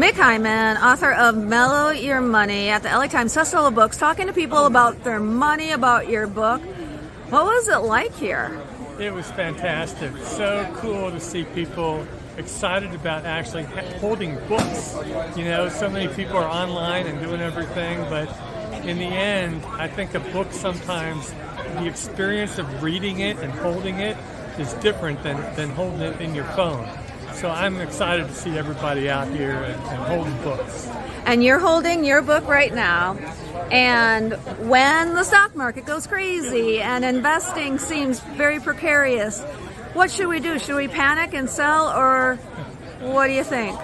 Mick Hyman, author of Mellow Your Money at the LA Times Festival of Books, talking to people about their money, about your book. What was it like here? It was fantastic. So cool to see people excited about actually holding books. You know, so many people are online and doing everything, but in the end, I think a book sometimes, the experience of reading it and holding it is different than holding it in your phone. So I'm excited to see everybody out here and holding books. And you're holding your book right now. And when the stock market goes crazy and investing seems very precarious, what should we do? Should we panic and sell, or what do you think?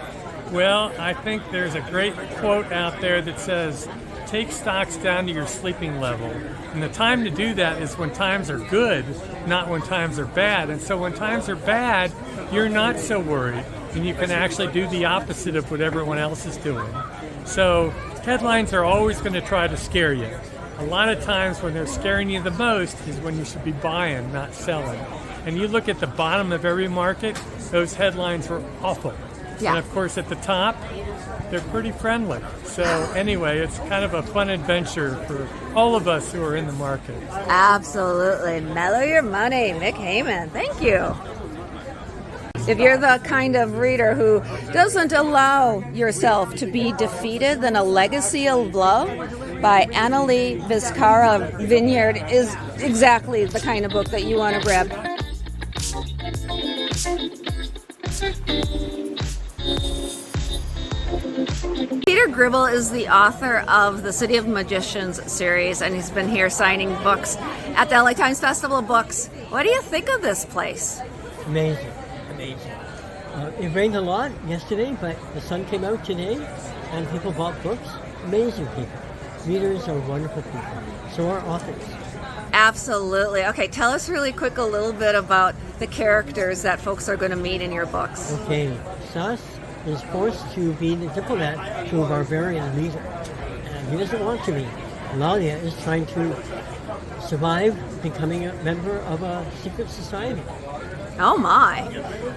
Well, I think there's a great quote out there that says, take stocks down to your sleeping level. And the time to do that is when times are good, not when times are bad. And so when times are bad, you're not so worried. And you can actually do the opposite of what everyone else is doing. So headlines are always going to try to scare you. A lot of times when they're scaring you the most is when you should be buying, not selling. And you look at the bottom of every market, those headlines were awful. Yeah. And of course at the top, they're pretty friendly. So anyway, it's kind of a fun adventure for all of us who are in the market. Absolutely. Mellow your money. Mick Hyman. Thank you. If you're the kind of reader who doesn't allow yourself to be defeated, then A Legacy of Love by Annalie Vizcarra Vineyard is exactly the kind of book that you want to grab. Peter Gribble is the author of the City of Magicians series, and he's been here signing books at the LA Times Festival of Books. What do you think of this place? Amazing. It rained a lot yesterday, but the sun came out today, and people bought books. Amazing people. Readers are wonderful people. So are authors. Absolutely. Okay, tell us really quick a little bit about the characters that folks are going to meet in your books. Okay, Sas is forced to be the diplomat to a barbarian leader, and he doesn't want to be. Lalia is trying to survive becoming a member of a secret society. Oh my.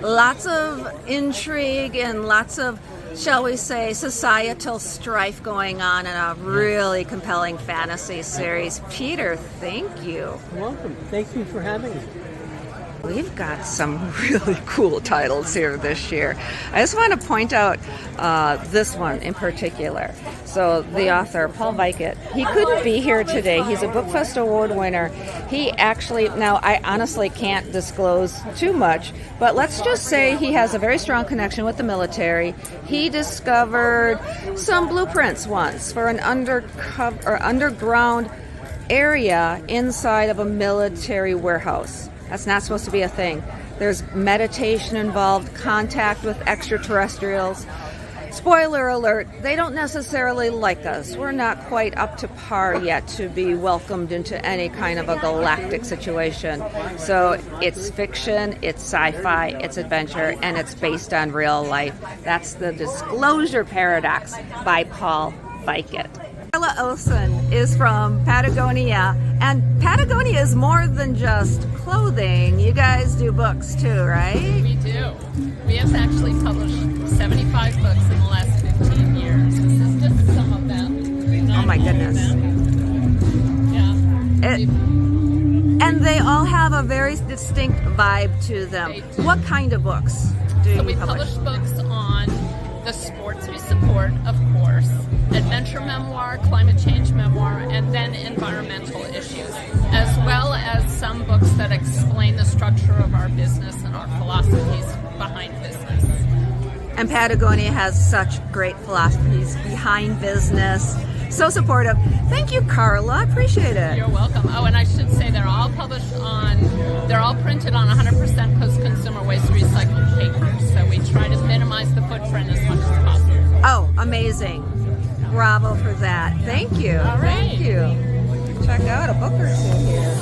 Lots of intrigue and lots of, shall we say, societal strife going on in a really compelling fantasy series. Peter, thank you. You're welcome. Thank you for having me. We've got some really cool titles here this year. I just want to point out this one in particular. So the author, Paul Vikett, he couldn't be here today. He's a BookFest Award winner. He actually, now I honestly can't disclose too much, but let's just say he has a very strong connection with the military. He discovered some blueprints once for an underground area inside of a military warehouse. That's not supposed to be a thing. There's meditation involved, contact with extraterrestrials. Spoiler alert, they don't necessarily like us. We're not quite up to par yet to be welcomed into any kind of a galactic situation. So it's fiction, it's sci-fi, it's adventure, and it's based on real life. That's the Disclosure Paradox by Paul Vikett. Carla Olsen is from Patagonia, and Patagonia is more than just clothing. You guys do books too, right? We do. We have actually published 75 books in the last 15 years. This is just some of them. Oh my goodness. Yeah. And they all have a very distinct vibe to them. What kind of books do you publish? So we publish books on the sports we support, of course, adventure memoir, climate change memoir, and then environmental issues, as well as some books that explain the structure of our business and our philosophies behind business. And Patagonia has such great philosophies behind business. So supportive. Thank you, Carla. I appreciate it. You're welcome. Oh, and I should say they're all printed on 100% post-consumer waste recycled paper. So we try to minimize the footprint as much as possible. Oh, amazing. Bravo for that. Thank you. All right. Thank you. Check out a book or two here.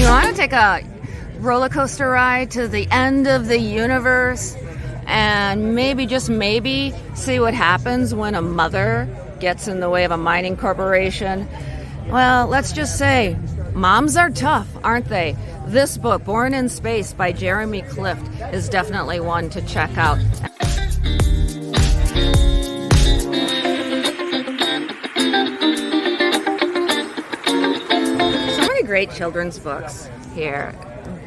You want to take a roller coaster ride to the end of the universe and maybe, just maybe, see what happens when a mother gets in the way of a mining corporation? Well, let's just say Moms are tough, aren't they? This book, Born in Space by Jeremy Clift, is definitely one to check out. So many great children's books here.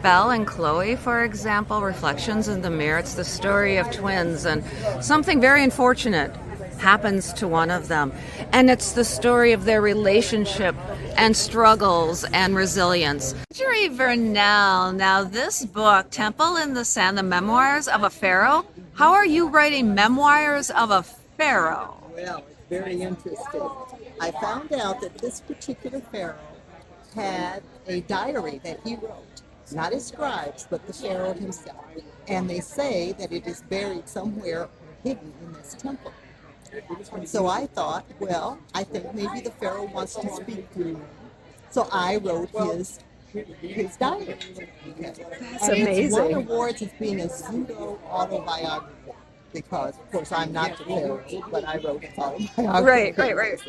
Belle and Chloe, for example, Reflections in the Mirror. It's the story of twins, and something very unfortunate happens to one of them. And it's the story of their relationship and struggles and resilience. Marjorie Grinnell. Now this book, Temple in the Sand, the Memoirs of a Pharaoh. How are you writing Memoirs of a Pharaoh? Well, it's very interesting. I found out that this particular pharaoh had a diary that he wrote. Not his scribes, but the pharaoh himself. And they say that it is buried somewhere hidden in this temple. And so I thought, well, I think maybe the pharaoh wants to speak through me. So I wrote his diary. That's amazing. It's won awards as being a pseudo-autobiography. Because, of course, I'm not the pharaoh, but I wrote his autobiography. Right.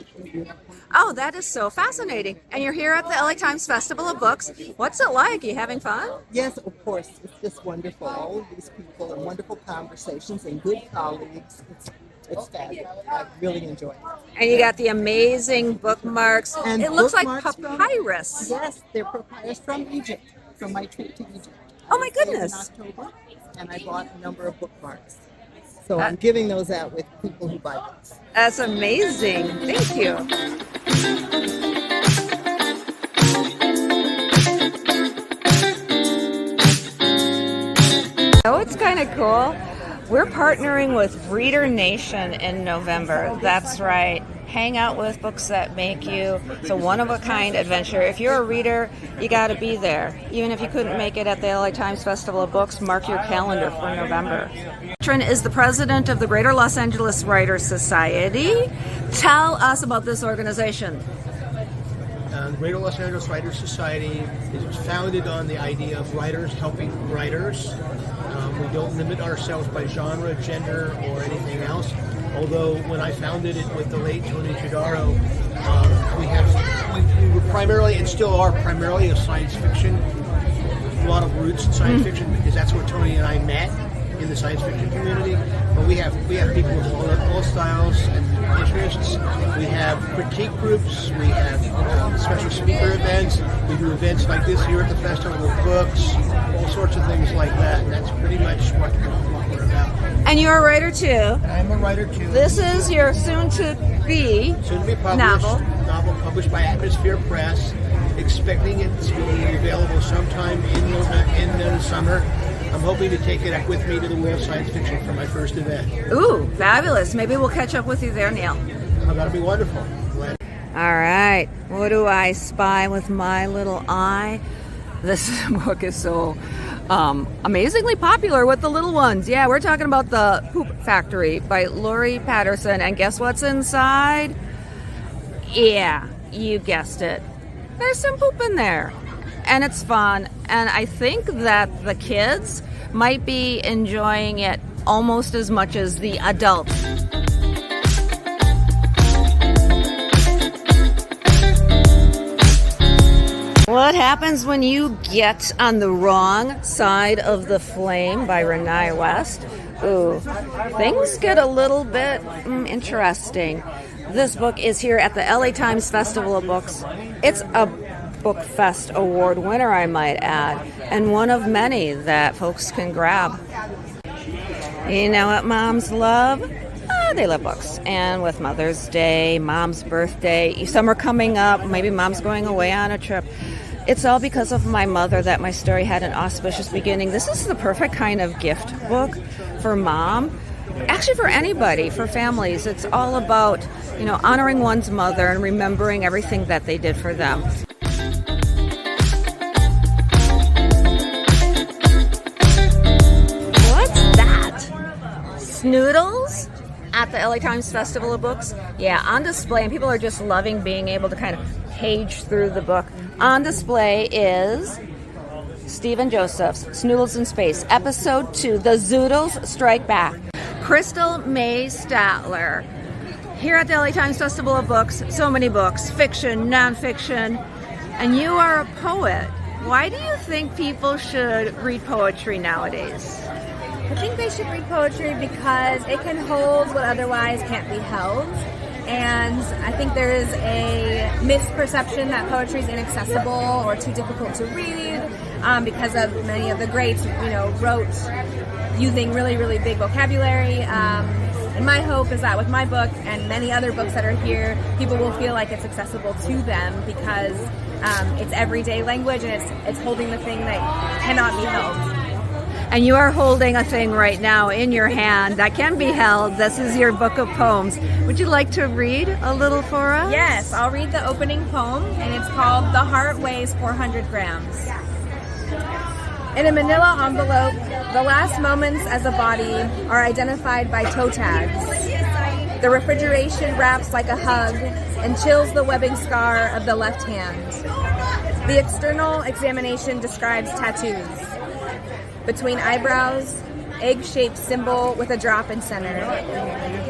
Oh, that is so fascinating. And you're here at the LA Times Festival of Books. What's it like? Are you having fun? Yes, of course. It's just wonderful. All of these people and wonderful conversations and good colleagues. It's fabulous. I really enjoy it. And you got the amazing bookmarks. And it looks like bookmarks papyrus. Yes, they're papyrus from Egypt, from my trip to Egypt. Oh my I was there goodness. in October, and I bought a number of bookmarks. So I'm giving those out with people who buy books. That's amazing. Thank you. Oh, it's kind of cool. We're partnering with Reader Nation in November. That's right. Hang out with books that make you. It's a one-of-a-kind adventure. If you're a reader, you got to be there. Even if you couldn't make it at the LA Times Festival of Books, mark your calendar for November. Trin is the president of the Greater Los Angeles Writers Society. Tell us about this organization. The Greater Los Angeles Writers Society is founded on the idea of writers helping writers. We don't limit ourselves by genre, gender, or anything else. Although when I founded it with the late Tony Gerardo, we were primarily and still are primarily a science fiction. A lot of roots in science fiction because that's where Tony and I met in the science fiction community. But we have people with all styles and interests. We have critique groups. We have special speaker events. We do events like this here at the Festival of Books. All sorts of things like that. And that's pretty much what we're about. And you're a writer too. I'm a writer too. This is your soon-to-be published novel published by Atmosphere Press. Expecting it to be available sometime in the summer. I'm hoping to take it up with me to the World Science Fiction for my first event. Ooh, fabulous. Maybe we'll catch up with you there, Neil. Oh, that'll be wonderful. Glad. All right. What do I spy with my little eye? This book is so amazingly popular with the little ones. Yeah, we're talking about The Poop Factory by Laurie Patterson. And guess what's inside? Yeah, you guessed it. There's some poop in there. And it's fun. And I think that the kids might be enjoying it almost as much as the adults. What Happens When You Get on the Wrong Side of the Flame by Renee West. Ooh, things get a little bit interesting. This book is here at the LA Times Festival of Books. It's a Book Fest award winner, I might add, and one of many that folks can grab. You know what moms love? They love books. And with Mother's Day, Mom's birthday, summer coming up, maybe Mom's going away on a trip. It's all because of my mother that my story had an auspicious beginning. This is the perfect kind of gift book for mom. Actually, for anybody, for families. It's all about, honoring one's mother and remembering everything that they did for them. What's that? Snoodles? At the LA Times Festival of Books. Yeah, on display, and people are just loving being able to kind of page through the book. On display is Stephen Joseph's Snoodles in Space, Episode 2, The Zoodles Strike Back. Crystal May Statler. Here at the LA Times Festival of Books, so many books, fiction, nonfiction. And you are a poet. Why do you think people should read poetry nowadays? I think they should read poetry because it can hold what otherwise can't be held. And I think there is a misperception that poetry is inaccessible or too difficult to read because of many of the greats, wrote using really, really big vocabulary. And my hope is that with my book and many other books that are here, people will feel like it's accessible to them because it's everyday language and it's holding the thing that cannot be held. And you are holding a thing right now in your hand that can be held. This is your book of poems. Would you like to read a little for us? Yes, I'll read the opening poem, and it's called The Heart Weighs 400 Grams. In a manila envelope, the last moments as a body are identified by toe tags. The refrigeration wraps like a hug and chills the webbing scar of the left hand. The external examination describes tattoos. Between eyebrows, egg-shaped symbol with a drop in center.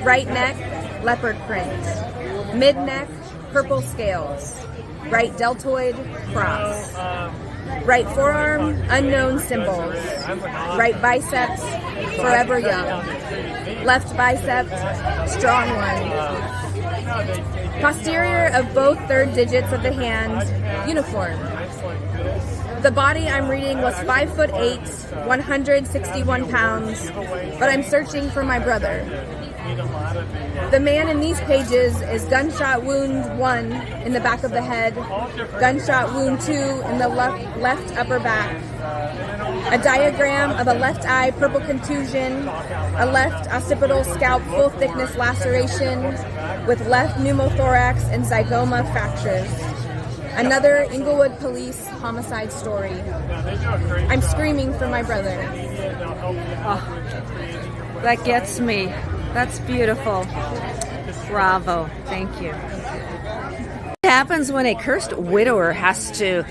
Right neck, leopard print. Mid-neck, purple scales. Right deltoid, cross. Right forearm, unknown symbols. Right biceps, forever young. Left bicep, strong one. Posterior of both third digits of the hand, uniform. The body I'm reading was 5'8", 161 pounds, but I'm searching for my brother. The man in these pages is gunshot wound 1 in the back of the head, gunshot wound 2 in the left upper back, a diagram of a left eye purple contusion, a left occipital scalp full thickness laceration with left pneumothorax and zygoma fractures. Another Inglewood police homicide story. I'm screaming for my brother. Oh, that gets me. That's beautiful. Bravo. Thank you. What happens when a cursed widower has to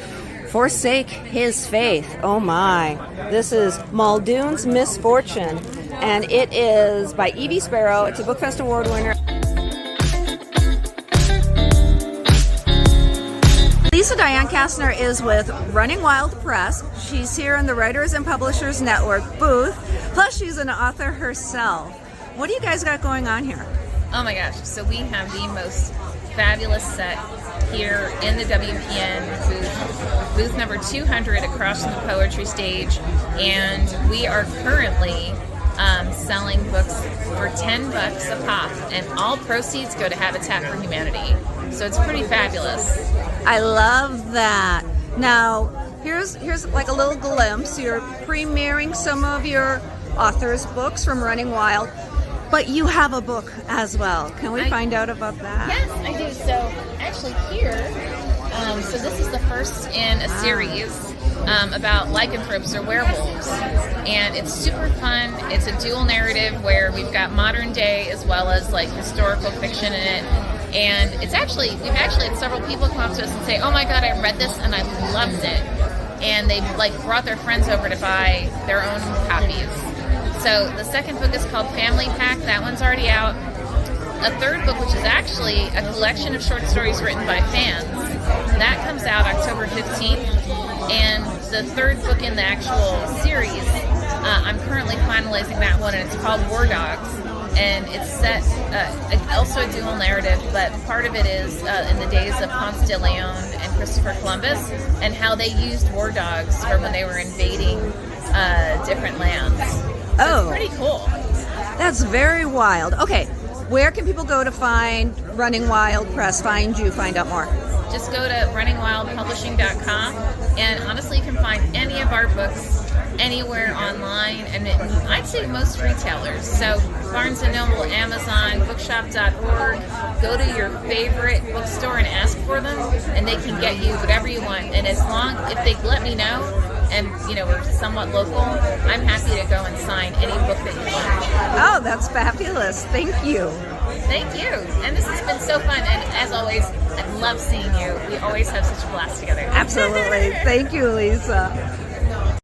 forsake his faith? Oh my. This is Muldoon's Misfortune, and it is by Evie Sparrow. It's a Book Fest Award winner. Diane Castner is with Running Wild Press. She's here in the Writers and Publishers Network booth. Plus, she's an author herself. What do you guys got going on here? Oh my gosh, so we have the most fabulous set here in the WPN booth number 200 across from the poetry stage, and we are currently selling books for $10 a pop, and all proceeds go to Habitat for Humanity. So it's pretty fabulous. I love that. Now, here's like a little glimpse. You're premiering some of your authors' books from Running Wild, but you have a book as well. Can we find out about that? Yes, I do. So actually here, so this is the first in a series about lycanthropes or werewolves, and it's super fun. It's a dual narrative where we've got modern day as well as like historical fiction in it. And we've actually had several people come up to us and say, oh my God, I read this and I loved it. And they brought their friends over to buy their own copies. So the second book is called Family Pack. That one's already out. A third book, which is actually a collection of short stories written by fans, that comes out October 15th. And the third book in the actual series, I'm currently finalizing that one, and it's called War Dogs. And it's set, also a dual narrative, but part of it is in the days of Ponce de Leon and Christopher Columbus, and how they used war dogs for when they were invading different lands. So it's pretty cool. That's very wild. Okay, where can people go to find Running Wild Press, find you, find out more? Just go to runningwildpublishing.com, and honestly, you can find any of our books anywhere online, and I'd say most retailers. So Barnes & Noble, Amazon, bookshop.org. Go to your favorite bookstore and ask for them, and they can get you whatever you want. And if they let me know, and we're somewhat local, I'm happy to go and sign any book that you want. Oh, that's fabulous. Thank you. Thank you. And this has been so fun. And as always, I love seeing you. We always have such a blast together. Absolutely. Thank you, Lisa.